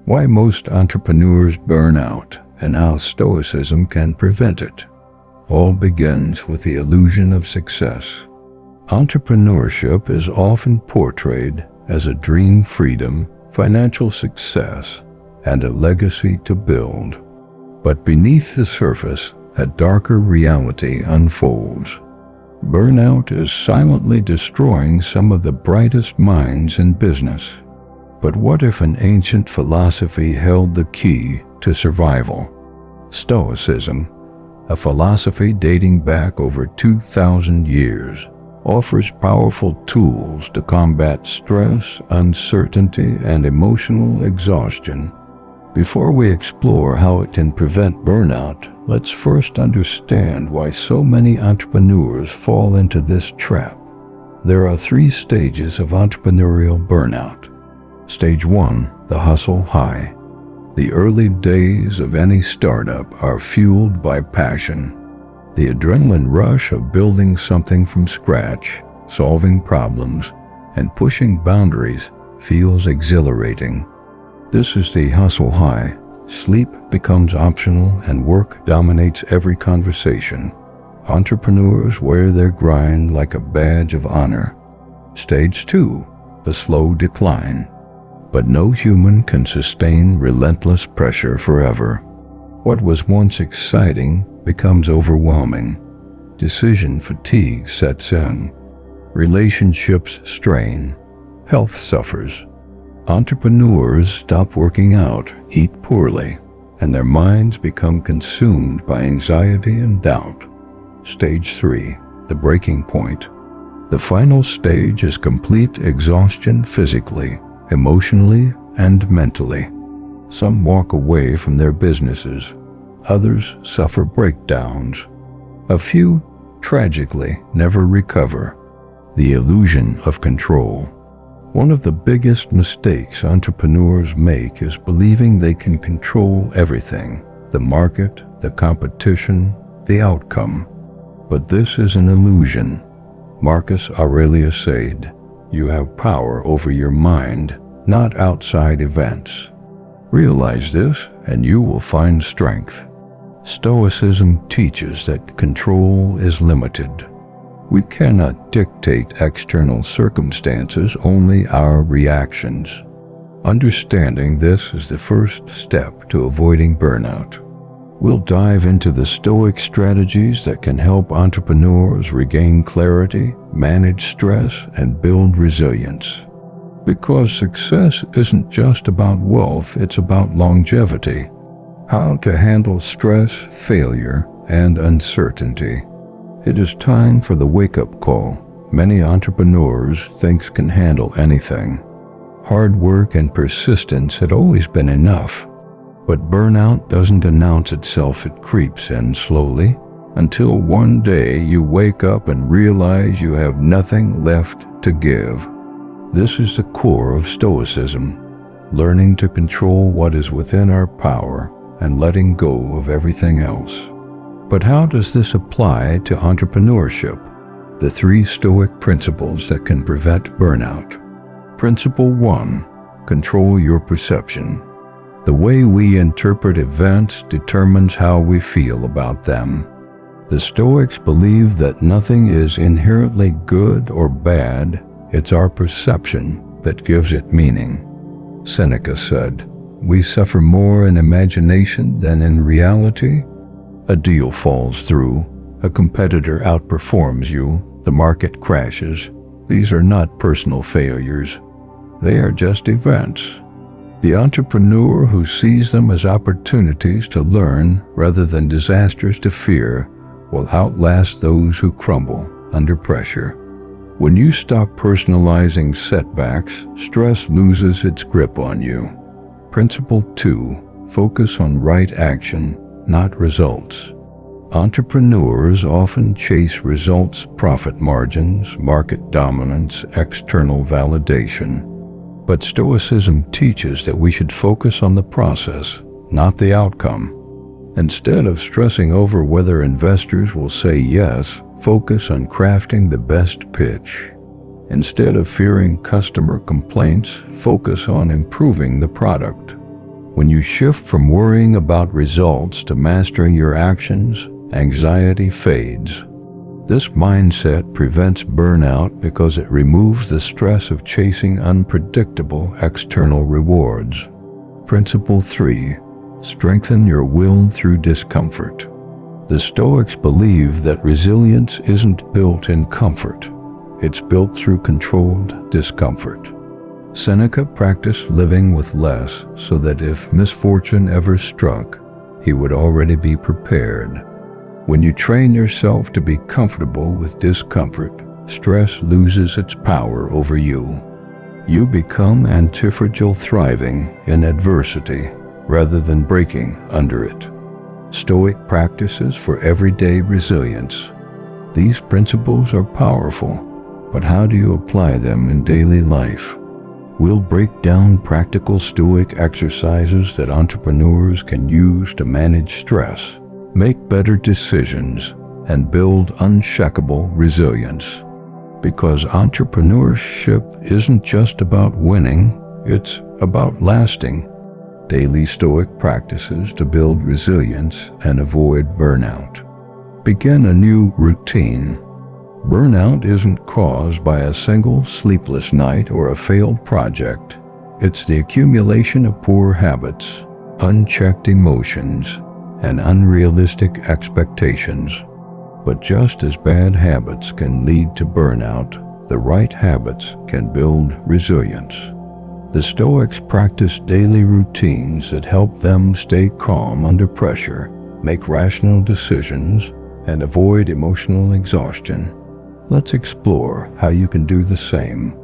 Why most entrepreneurs burn out and how Stoicism can prevent it. All begins with the illusion of success. Entrepreneurship is often portrayed as a dream freedom, financial success, and a legacy to build. But beneath the surface, a darker reality unfolds. Burnout is silently destroying some of the brightest minds in business. But what if an ancient philosophy held the key to survival? Stoicism, a philosophy dating back over 2,000 years, offers powerful tools to combat stress, uncertainty, and emotional exhaustion. Before we explore how it can prevent burnout, let's first understand why so many entrepreneurs fall into this trap. There are 3 stages of entrepreneurial burnout. Stage 1, the hustle high. The early days of any startup are fueled by passion. The adrenaline rush of building something from scratch, solving problems, and pushing boundaries feels exhilarating. This is the hustle high. Sleep becomes optional and work dominates every conversation. Entrepreneurs wear their grind like a badge of honor. Stage 2, the slow decline. But no human can sustain relentless pressure forever. What was once exciting becomes overwhelming. Decision fatigue sets in. Relationships strain. Health suffers. Entrepreneurs stop working out, eat poorly, and their minds become consumed by anxiety and doubt. Stage 3, the breaking point. The final stage is complete exhaustion physically, emotionally, and mentally. Some walk away from their businesses. Others suffer breakdowns. A few, tragically, never recover. The illusion of control. One of the biggest mistakes entrepreneurs make is believing they can control everything: the market, the competition, the outcome. But this is an illusion. Marcus Aurelius said, "You have power over your mind, not outside events." Realize this and you will find strength. Stoicism teaches that control is limited. We cannot dictate external circumstances, only our reactions. Understanding this is the first step to avoiding burnout. We'll dive into the Stoic strategies that can help entrepreneurs regain clarity, manage stress, and build resilience. Because success isn't just about wealth, it's about longevity. How to handle stress, failure, and uncertainty. It is time for the wake-up call. Many entrepreneurs think can handle anything. Hard work and persistence had always been enough. But burnout doesn't announce itself, it creeps in slowly, until one day you wake up and realize you have nothing left to give. This is the core of Stoicism, learning to control what is within our power and letting go of everything else. But how does this apply to entrepreneurship? The 3 Stoic principles that can prevent burnout. Principle 1, control your perception. The way we interpret events determines how we feel about them. The Stoics believe that nothing is inherently good or bad, it's our perception that gives it meaning. Seneca said, "We suffer more in imagination than in reality." A deal falls through, a competitor outperforms you, the market crashes. These are not personal failures. They are just events. The entrepreneur who sees them as opportunities to learn rather than disasters to fear will outlast those who crumble under pressure. When you stop personalizing setbacks, stress loses its grip on you. Principle 2, focus on right action, not results. Entrepreneurs often chase results, profit margins, market dominance, external validation. But Stoicism teaches that we should focus on the process, not the outcome. Instead of stressing over whether investors will say yes, focus on crafting the best pitch. Instead of fearing customer complaints, focus on improving the product. When you shift from worrying about results to mastering your actions, anxiety fades. This mindset prevents burnout because it removes the stress of chasing unpredictable external rewards. Principle 3. Strengthen your will through discomfort. The Stoics believe that resilience isn't built in comfort. It's built through controlled discomfort. Seneca practiced living with less so that if misfortune ever struck, he would already be prepared. When you train yourself to be comfortable with discomfort, stress loses its power over you. You become antifragile, thriving in adversity rather than breaking under it. Stoic practices for everyday resilience. These principles are powerful, but how do you apply them in daily life? We'll break down practical Stoic exercises that entrepreneurs can use to manage stress, make better decisions, and build unshakable resilience. Because entrepreneurship isn't just about winning, it's about lasting. Daily Stoic practices to build resilience and avoid burnout. Begin a new routine. Burnout isn't caused by a single sleepless night or a failed project. It's the accumulation of poor habits, unchecked emotions, and unrealistic expectations. But just as bad habits can lead to burnout, the right habits can build resilience. The Stoics practice daily routines that help them stay calm under pressure, make rational decisions, and avoid emotional exhaustion. Let's explore how you can do the same.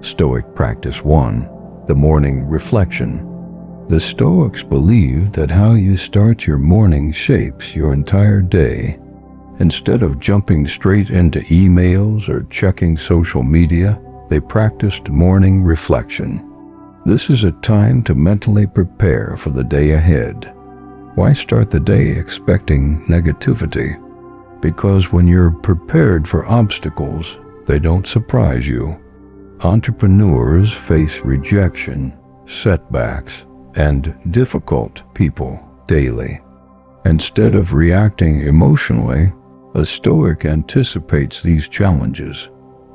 Stoic Practice 1. The Morning Reflection. The Stoics believe that how you start your morning shapes your entire day. Instead of jumping straight into emails or checking social media, they practiced morning reflection. This is a time to mentally prepare for the day ahead. Why start the day expecting negativity? Because when you're prepared for obstacles, they don't surprise you. Entrepreneurs face rejection, setbacks, and difficult people daily. Instead of reacting emotionally, a Stoic anticipates these challenges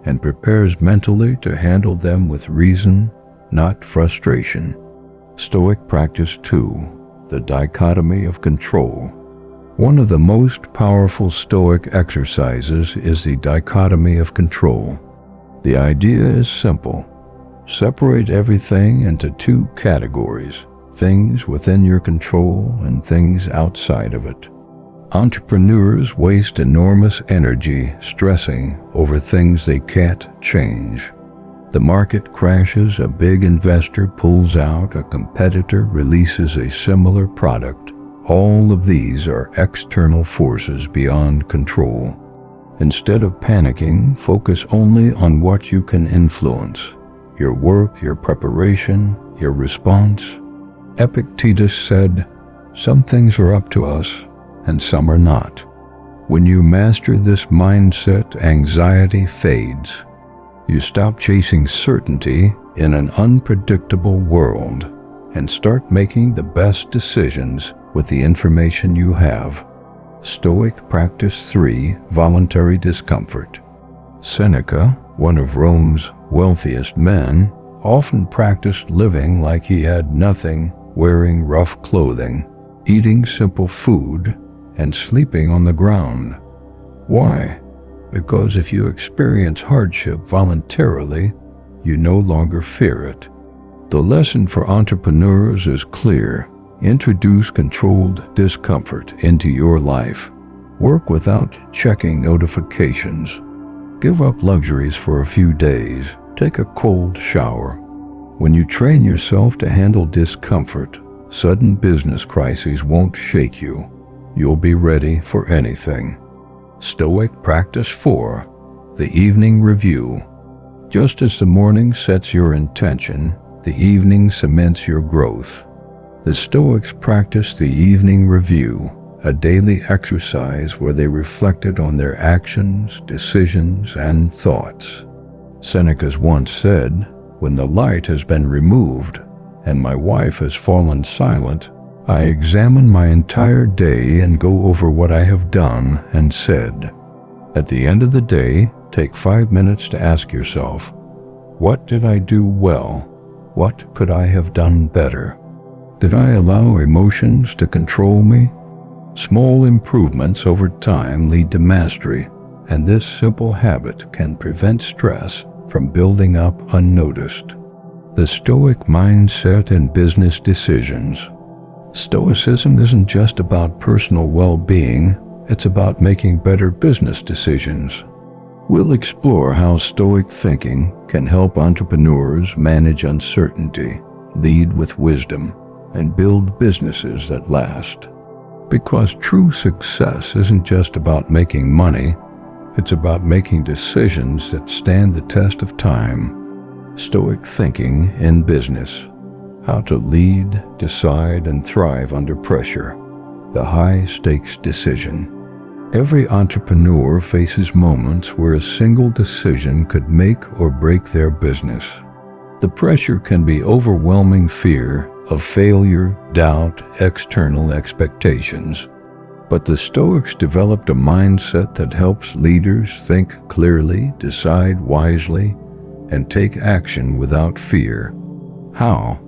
and prepares mentally to handle them with reason, not frustration. Stoic Practice 2. The Dichotomy of Control. One of the most powerful Stoic exercises is the dichotomy of control. The idea is simple. Separate everything into two categories, things within your control and things outside of it. Entrepreneurs waste enormous energy stressing over things they can't change. The market crashes, a big investor pulls out, a competitor releases a similar product. All of these are external forces beyond control. Instead of panicking, focus only on what you can influence: your work, your preparation, your response. Epictetus said, "Some things are up to us, and some are not." When you master this mindset, anxiety fades. You stop chasing certainty in an unpredictable world and start making the best decisions with the information you have. Stoic Practice 3. Voluntary Discomfort. Seneca, one of Rome's wealthiest men, often practiced living like he had nothing, wearing rough clothing, eating simple food, and sleeping on the ground. Why? Because if you experience hardship voluntarily, you no longer fear it. The lesson for entrepreneurs is clear. Introduce controlled discomfort into your life. Work without checking notifications. Give up luxuries for a few days. Take a cold shower. When you train yourself to handle discomfort, sudden business crises won't shake you. You'll be ready for anything. Stoic Practice 4. The Evening Review. Just as the morning sets your intention, the evening cements your growth. The Stoics practiced the evening review, a daily exercise where they reflected on their actions, decisions, and thoughts. Seneca once said, "When the light has been removed and my wife has fallen silent, I examine my entire day and go over what I have done and said. At the end of the day, take 5 minutes to ask yourself, what did I do well? What could I have done better? Did I allow emotions to control me? Small improvements over time lead to mastery, and this simple habit can prevent stress from building up unnoticed. The Stoic mindset in business decisions. Stoicism isn't just about personal well-being, it's about making better business decisions. We'll explore how Stoic thinking can help entrepreneurs manage uncertainty, lead with wisdom, and build businesses that last. Because true success isn't just about making money, it's about making decisions that stand the test of time. Stoic thinking in business. How to lead, decide, and thrive under pressure. The high-stakes decision. Every entrepreneur faces moments where a single decision could make or break their business. The pressure can be overwhelming fear of failure, doubt, external expectations. But the Stoics developed a mindset that helps leaders think clearly, decide wisely, and take action without fear. How?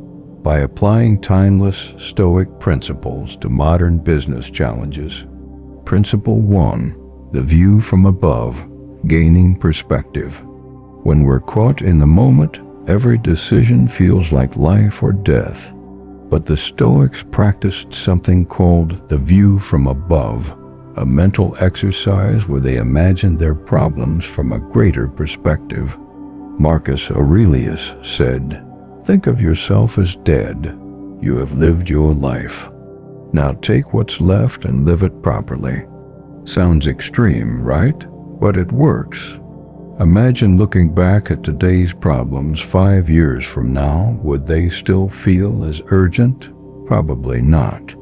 By applying timeless Stoic principles to modern business challenges. Principle 1. The view from above, gaining perspective. When we're caught in the moment, every decision feels like life or death. But the Stoics practiced something called the view from above, a mental exercise where they imagined their problems from a greater perspective. Marcus Aurelius said, "Think of yourself as dead. You have lived your life. Now take what's left and live it properly." Sounds extreme, right? But it works. Imagine looking back at today's problems 5 years from now. Would they still feel as urgent? Probably not.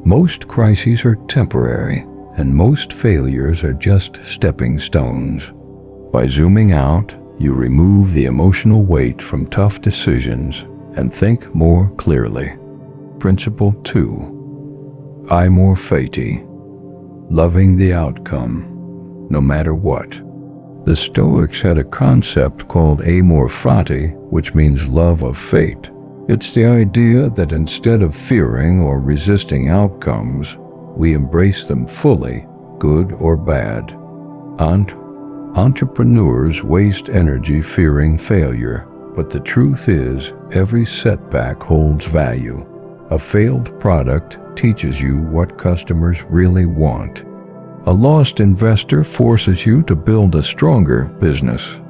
Most crises are temporary, and most failures are just stepping stones. By zooming out, you remove the emotional weight from tough decisions and think more clearly. Principle 2. Amor fati. Loving the outcome, no matter what. The Stoics had a concept called amor fati, which means love of fate. It's the idea that instead of fearing or resisting outcomes, we embrace them fully, good or bad. Entrepreneurs waste energy fearing failure, but the truth is, every setback holds value. A failed product teaches you what customers really want. A lost investor forces you to build a stronger business.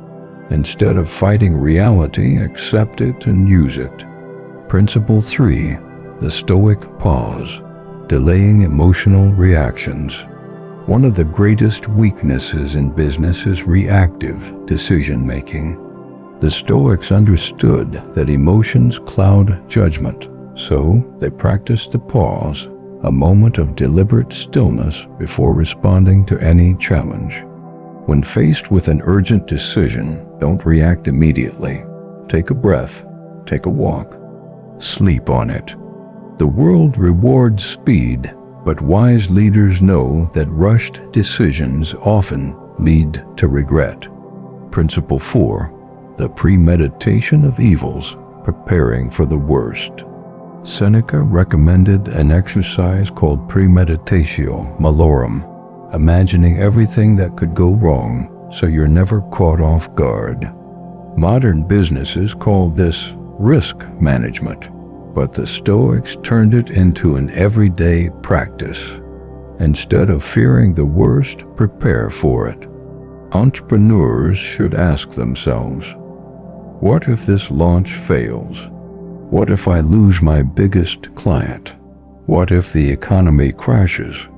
Instead of fighting reality, accept it and use it. Principle 3. The Stoic pause. Delaying emotional reactions. One of the greatest weaknesses in business is reactive decision-making. The Stoics understood that emotions cloud judgment, so they practiced the pause, a moment of deliberate stillness before responding to any challenge. When faced with an urgent decision, don't react immediately. Take a breath, take a walk, sleep on it. The world rewards speed, but wise leaders know that rushed decisions often lead to regret. Principle 4. The premeditation of evils, preparing for the worst. Seneca recommended an exercise called premeditatio malorum, imagining everything that could go wrong so you're never caught off guard. Modern businesses call this risk management, but the Stoics turned it into an everyday practice. Instead of fearing the worst, prepare for it. Entrepreneurs should ask themselves, what if this launch fails? What if I lose my biggest client? What if the economy crashes?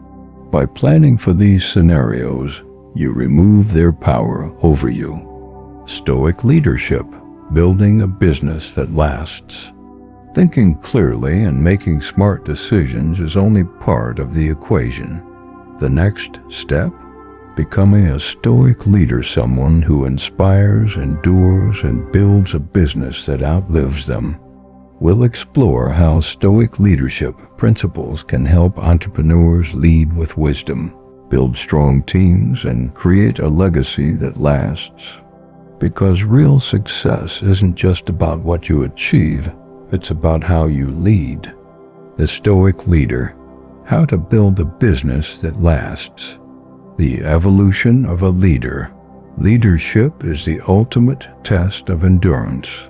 By planning for these scenarios, you remove their power over you. Stoic leadership, building a business that lasts. Thinking clearly and making smart decisions is only part of the equation. The next step? Becoming a Stoic leader, someone who inspires, endures, and builds a business that outlives them. we'll explore how Stoic leadership principles can help entrepreneurs lead with wisdom, build strong teams, and create a legacy that lasts. Because real success isn't just about what you achieve, it's about how you lead. The Stoic leader: how to build a business that lasts. The evolution of a leader. Leadership is the ultimate test of endurance.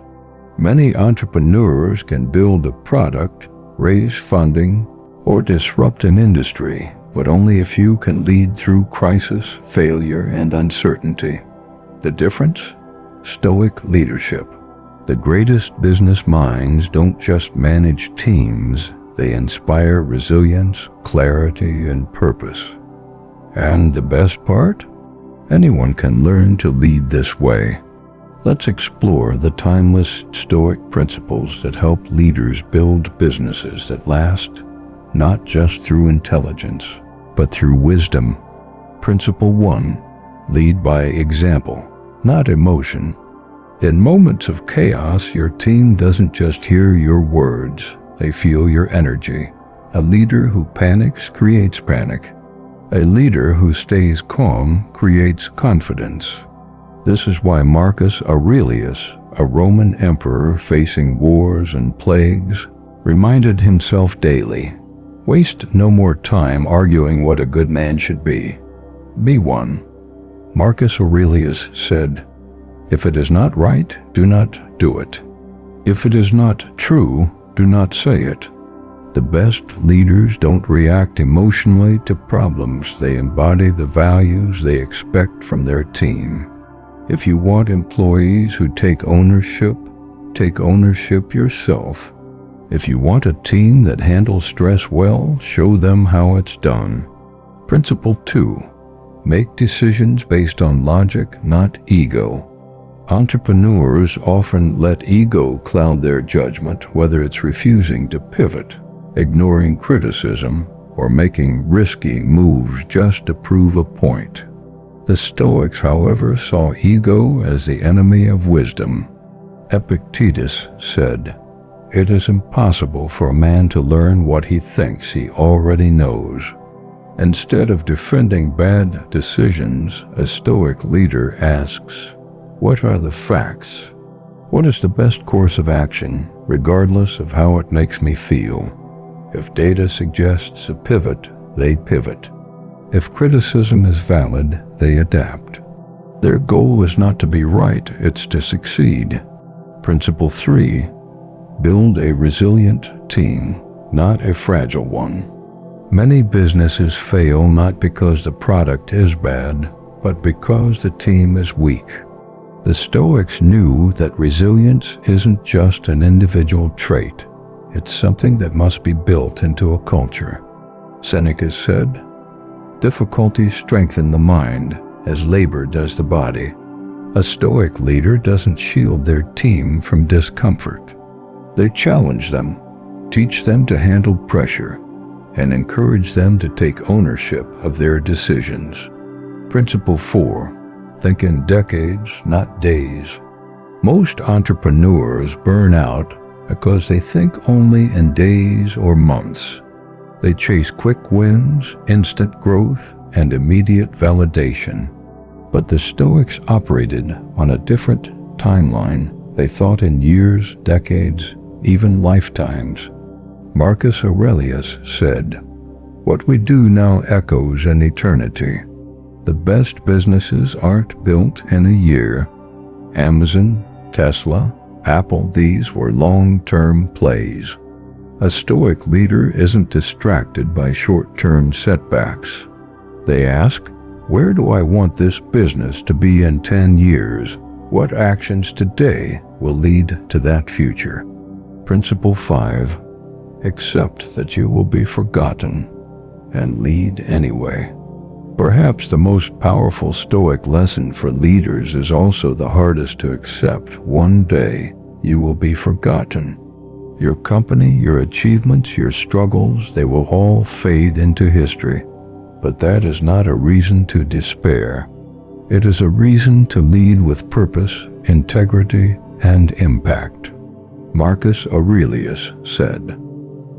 Many entrepreneurs can build a product, raise funding, or disrupt an industry, but only a few can lead through crisis, failure, and uncertainty. The difference? Stoic leadership. The greatest business minds don't just manage teams, they inspire resilience, clarity, and purpose. And the best part? Anyone can learn to lead this way. Let's explore the timeless Stoic principles that help leaders build businesses that last, not just through intelligence, but through wisdom. Principle 1. Lead by example, not emotion. In moments of chaos, your team doesn't just hear your words, they feel your energy. A leader who panics creates panic. A leader who stays calm creates confidence. This is why Marcus Aurelius, a Roman emperor facing wars and plagues, reminded himself daily, "Waste no more time arguing what a good man should be. Be one." Marcus Aurelius said, "If it is not right, do not do it. If it is not true, do not say it." The best leaders don't react emotionally to problems. They embody the values they expect from their team. If you want employees who take ownership yourself. If you want a team that handles stress well, show them how it's done. Principle 2. Make decisions based on logic, not ego. Entrepreneurs often let ego cloud their judgment, whether it's refusing to pivot, ignoring criticism, or making risky moves just to prove a point. The Stoics, however, saw ego as the enemy of wisdom. Epictetus said, "It is impossible for a man to learn what he thinks he already knows." Instead of defending bad decisions, a Stoic leader asks, "What are the facts? What is the best course of action, regardless of how it makes me feel?" If data suggests a pivot, they pivot. If criticism is valid, they adapt. Their goal is not to be right, it's to succeed. Principle 3. Build a resilient team, not a fragile one. Many businesses fail not because the product is bad, but because the team is weak. The Stoics knew that resilience isn't just an individual trait. It's something that must be built into a culture. Seneca said, "Difficulties strengthen the mind, as labor does the body." A Stoic leader doesn't shield their team from discomfort. They challenge them, teach them to handle pressure, and encourage them to take ownership of their decisions. Principle 4. Think in decades, not days. Most entrepreneurs burn out because they think only in days or months. They chase quick wins, instant growth, and immediate validation. But the Stoics operated on a different timeline. They thought in years, decades, even lifetimes. Marcus Aurelius said, "What we do now echoes in eternity." The best businesses aren't built in a year. Amazon, Tesla, Apple, these were long-term plays. A Stoic leader isn't distracted by short-term setbacks. They ask, "Where do I want this business to be in 10 years? What actions today will lead to that future?" Principle 5. Accept that you will be forgotten and lead anyway. Perhaps the most powerful Stoic lesson for leaders is also the hardest to accept. One day, you will be forgotten. Your company, your achievements, your struggles, they will all fade into history. But that is not a reason to despair. It is a reason to lead with purpose, integrity, and impact. Marcus Aurelius said,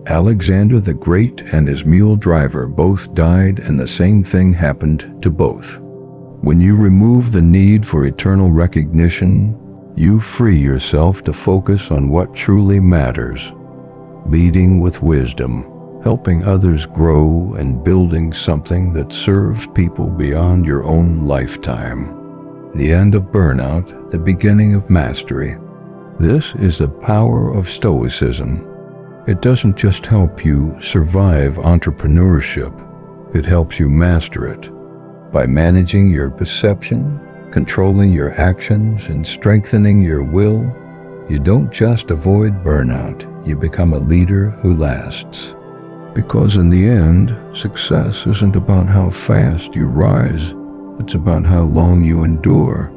"Alexander the Great and his mule driver both died, and the same thing happened to both." When you remove the need for eternal recognition, you free yourself to focus on what truly matters, leading with wisdom, helping others grow, and building something that serves people beyond your own lifetime. The end of burnout, the beginning of mastery. This is the power of Stoicism. It doesn't just help you survive entrepreneurship, it helps you master it. By managing your perception, controlling your actions, and strengthening your will, you don't just avoid burnout, you become a leader who lasts. Because in the end, success isn't about how fast you rise, it's about how long you endure.